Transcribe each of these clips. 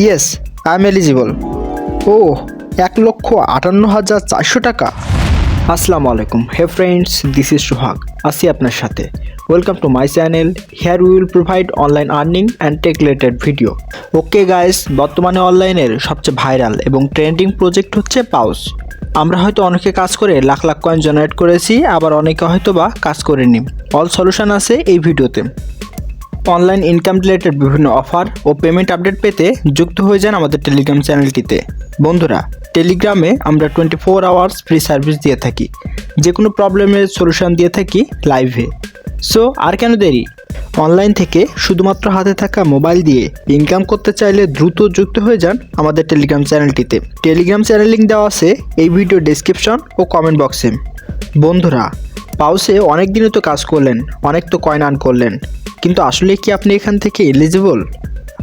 Yes, I am eligible. Oh, 1,58,400 টাকা। আসসালামু আলাইকুম, hey friends, this is Sohag, আছি আপনার সাথে। Welcome to my channel. Here we will provide online earning and tech related video. Okay guys, বর্তমানে অনলাইনের সবচেয়ে ভাইরাল এবং ট্রেন্ডিং প্রজেক্ট হচ্ছে পাউস। আমরা হয়তো অনেকে কাজ করে লাখ লাখ কয়েন জেনারেট করেছি, আবার অনেকে হয়তো বা কাজ করেনি। অল সলিউশন আছে এই ভিডিওতে। অনলাইন ইনকাম রিলেটেড বিভিন্ন অফার ও পেমেন্ট আপডেট পেতে যুক্ত হয়ে যান আমাদের টেলিগ্রাম চ্যানেলটিতে। বন্ধুরা, টেলিগ্রামে আমরা 24 আওয়ার্স ফ্রি সার্ভিস দিয়ে থাকি, যে কোনো প্রবলেমের সলিউশন দিয়ে থাকি লাইভে। সো আর কেন দেরি, অনলাইন থেকে শুধুমাত্র হাতে থাকা মোবাইল দিয়ে ইনকাম করতে চাইলে দ্রুত যুক্ত হয়ে যান আমাদের টেলিগ্রাম চ্যানেলটিতে। টেলিগ্রাম চ্যানেল লিঙ্ক দেওয়া আছে এই ভিডিও ডেসক্রিপশন ও কমেন্ট বক্সে। বন্ধুরা, পাউসে অনেক দিনও তো কাজ করলেন, অনেক তো কয়েন আর্ন করলেন, কিন্তু আসলে কি আপনি এখান থেকে এলিজিবল?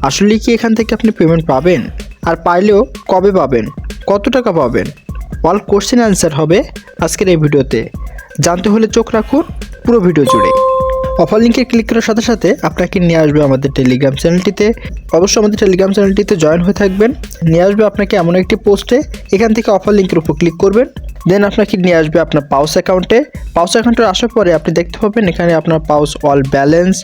আসলে কি এখান থেকে আপনি পেমেন্ট পাবেন? আর পাইলেও কবে পাবেন? কত টাকা পাবেন? অল কোশ্চেন অ্যান্সার হবে আজকের এই ভিডিওতে। জানতে হলে চোখ রাখুন পুরো ভিডিও জুড়ে। অফার লিঙ্কে ক্লিক করার সাথে সাথে আপনাকে নিয়ে আসবে আমাদের টেলিগ্রাম চ্যানেলটিতে। অবশ্যই আমাদের টেলিগ্রাম চ্যানেলটিতে জয়েন হয়ে থাকবেন। নিয়ে আসবে আপনাকে এমন একটি পোস্টে, এখান থেকে অফার লিঙ্কের উপর ক্লিক করবেন। দেন আপনাকে নিয়ে আসবে আপনার পাউস অ্যাকাউন্টে। পাউস অ্যাকাউন্টে আসার পরে আপনি দেখতে পাবেন এখানে আপনার পাউস অল ব্যালেন্স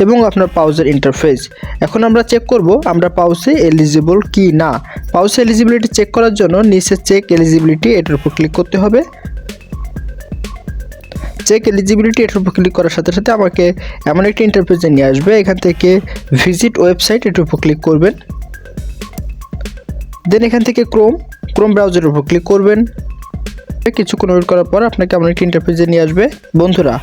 এবং আপনার পাউসের ইন্টারফেস। এখন আমরা চেক করব আমরা পাউসে এলিজিবল কি না। পাউসে এলিজিবিলিটি চেক করার জন্য নিচে চেক এলিজিবিলিটি এটার উপর ক্লিক করতে হবে। চেক এলিজিবিলিটি এটার উপর ক্লিক করার সাথে সাথে আমাকে এমন একটি ইন্টারফেসে নিয়ে আসবে। এখান থেকে ভিজিট ওয়েবসাইট এটার উপর ক্লিক করবেন। দেন এখান থেকে ক্রোম ব্রাউজারের উপর ক্লিক করবেন। কিছুক্ষণ ওয়েট করার পর আপনাকে এমন একটি ইন্টারফেসে নিয়ে আসবে। বন্ধুরা,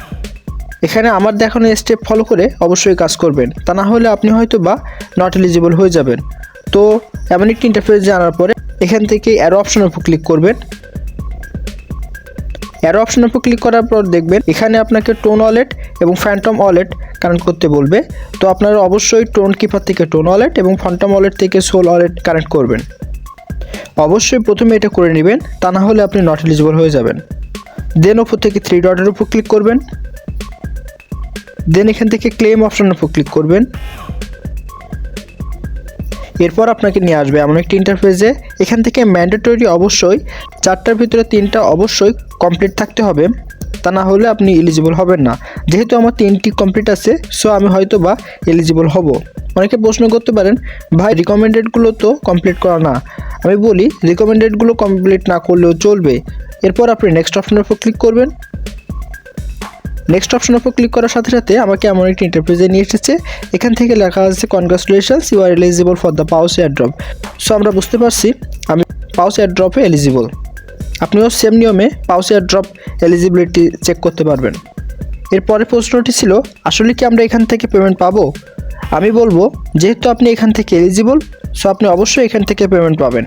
এখানে আমার দেখানো স্টেপ ফলো করে অবশ্যই কাজ করবেন, তা না হলে আপনি হয়তো বা নট এলিজিবল হয়ে যাবেন। তো এমন একটি ইন্টারফেসে আনার পরে এখান থেকে অ্যারো অপশনের উপর ক্লিক করবেন। অ্যারো অপশনের উপর ক্লিক করার পর দেখবেন এখানে আপনাকে টোন ওয়ালেট এবং ফ্যান্টম ওয়ালেট কানেক্ট করতে বলবে। তো আপনারা অবশ্যই টোন কিপার থেকে টোন ওয়ালেট এবং ফ্যান্টম ওয়ালেট থেকে সোল ওয়ালেট কানেক্ট করবেন। অবশ্যই প্রথমে এটা করে নেবেন, তা না হলে আপনি নট এলিজিবল হয়ে যাবেন। দেন উপর থেকে 3 ডটের উপর ক্লিক করবেন। দেন এখান থেকে ক্লেম অপশনের উপর ক্লিক করবেন। এরপর আপনাকে নিয়ে আসবে এমন একটি ইন্টারফেসে। এখান থেকে ম্যান্ডেটরি অবশ্যই 4টার ভিতরে 3টা অবশ্যই কমপ্লিট থাকতে হবে, তা না হলে আপনি এলিজিবল হবেন না। যেহেতু আমার 3টি কমপ্লিট আছে, সো আমি হয়তো বা এলিজিবল হব। অনেকে প্রশ্ন করতে পারেন, ভাই রিকমেন্ডেডগুলো তো কমপ্লিট করা না। আমি বলি রিকমেন্ডেডগুলো কমপ্লিট না করলেও চলবে। এরপর আপনি নেক্সট অপশনের উপর ক্লিক করবেন। নেক্সট অপশনের উপর ক্লিক করার সাথে সাথে আমাকে এমন একটি ইন্টারফেসে নিয়ে এসেছে। এখান থেকে লেখা আছে congratulations, you are eligible for the paws airdrop. So আমরা বুঝতে পারছি আমি পাউস এয়ারড্রপে এলিজিবল। আপনিও সেম নিয়মে পাউস এয়ারড্রপ এলিজিবিলিটি চেক করতে পারবেন। এরপরের প্রশ্নটি ছিল, আসলে কি আমরা এখান থেকে পেমেন্ট পাবো? আমি বলবো যেহেতু আপনি এখান থেকে এলিজিবল, সো আপনি অবশ্যই এখান থেকে পেমেন্ট পাবেন।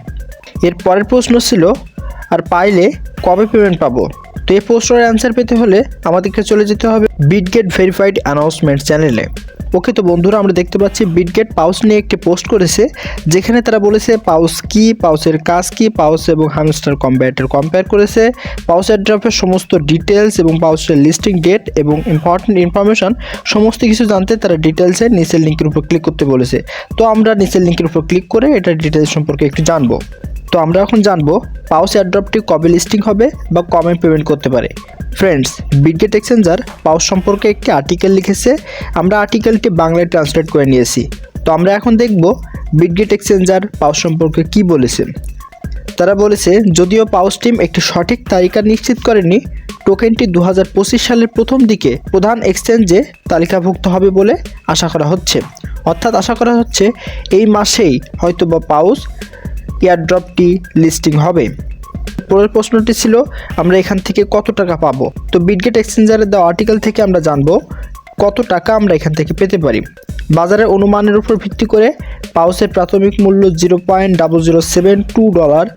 এর পরের প্রশ্ন ছিল, আর পাইলে কবে পেমেন্ট পাবো? তো এই প্রশ্নের অ্যান্সার পেতে হলে আমাদেরকে চলে যেতে হবে বিটগেট ভেরিফাইড অ্যানাউন্সমেন্ট চ্যানেলে। ওকে, তো বন্ধুরা, আমরা দেখতে পাচ্ছি বিটগেট পাউস নিয়ে একটি পোস্ট করেছে, যেখানে তারা বলেছে পাউস কি, পাউসের কাজ কি, পাউস এবং হামস্টার কম্ব্যাটের কম্পেয়ার করেছে, পাউস এয়ারড্রপের সমস্ত ডিটেলস এবং পাউসের লিস্টিং ডেট এবং ইম্পর্টেন্ট ইনফরমেশন সমস্ত কিছু জানতে তারা ডিটেলসে নিচের লিঙ্কের উপর ক্লিক করতে বলেছে। তো আমরা নিচের লিঙ্কের উপর ক্লিক করে এটার ডিটেলস সম্পর্কে একটু জানবো। তো আমরা এখন জানবো পাউস এয়ারড্রপটি কবে লিস্টিং হবে বা কবে পেমেন্ট করতে পারে। ফ্রেন্ডস, বিটগেট এক্সচেঞ্জার পাউস সম্পর্কে একটি আর্টিকেল লিখেছে। আমরা আর্টিকেলটি বাংলায় ট্রান্সলেট করে নিয়েছি। তো আমরা এখন দেখব বিটগেট এক্সচেঞ্জার পাউস সম্পর্কে কি বলেছে। তারা বলেছে, যদিও পাউস টিম একটি সঠিক তালিকা নিশ্চিত করেনি, টোকেনটি 2025 সালের প্রথম দিকে প্রধান এক্সচেঞ্জে তালিকাভুক্ত হবে বলে আশা করা হচ্ছে। অর্থাৎ আশা করা হচ্ছে এই মাসেই হয়তোবা পাউস এয়ারড্রপটি লিস্টিং হবে। পরের প্রশ্নটি ছিল, আমরা এখান থেকে কত টাকা পাবো? তো বিটগেট এক্সচেঞ্জারের দেওয়া আর্টিকেল থেকে আমরা জানবো কত টাকা আমরা এখান থেকে পেতে পারি। বাজারের অনুমানের উপর ভিত্তি করে পাউসের প্রাথমিক মূল্য $0.0072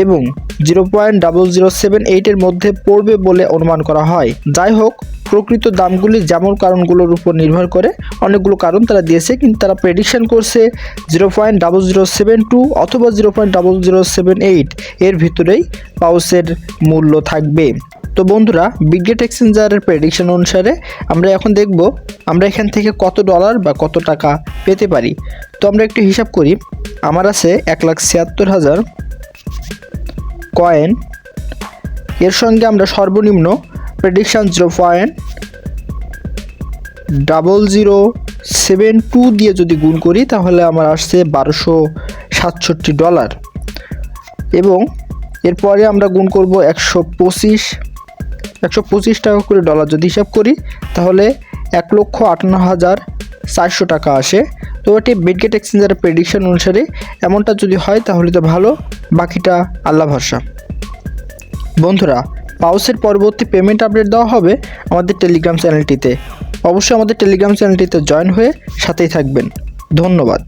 এবং 0.0078 মধ্যে পড়বে বলে অনুমান করা হয়। যাই হোক, প্রকৃত দামগুলি যেমন কারণগুলোর উপর নির্ভর করে, অনেকগুলো কারণ তারা দিয়েছে, কিন্তু তারা প্রেডিকশন করছে 0.0072 অথবা 0.0078 এর ভিতরেই পাউসের মূল্য থাকবে। তো বন্ধুরা, বিটগেট এক্সচেঞ্জারের প্রেডিকশন অনুসারে আমরা এখন দেখব আমরা এখান থেকে কত ডলার বা কত টাকা পেতে পারি। তো আমরা একটু হিসাব করি। আমার আছে 1,76,000 কয়েন। এর সঙ্গে আমরা সর্বনিম্ন প্রেডিকশন 0.0072 দিয়ে যদি গুণ করি তাহলে আমার আসছে $1267। এবং এরপরে আমরা গুণ করব 125 টাকা করে ডলার যদি হিসাব করি তাহলে 1,58,400 টাকা আসে। তো এটি বিটগেট এক্সচেঞ্জারের প্রেডিকশন অনুসারে এমনটা যদি হয় তাহলে তো ভালো, বাকিটা আল্লাহ ভরসা। বন্ধুরা, পাউসের পরবর্তী পেমেন্ট আপডেট দেওয়া হবে আমাদের টেলিগ্রাম চ্যানেলটিতে। অবশ্যই আমাদের টেলিগ্রাম চ্যানেলটিতে জয়েন হয়ে সাথেই থাকবেন। ধন্যবাদ।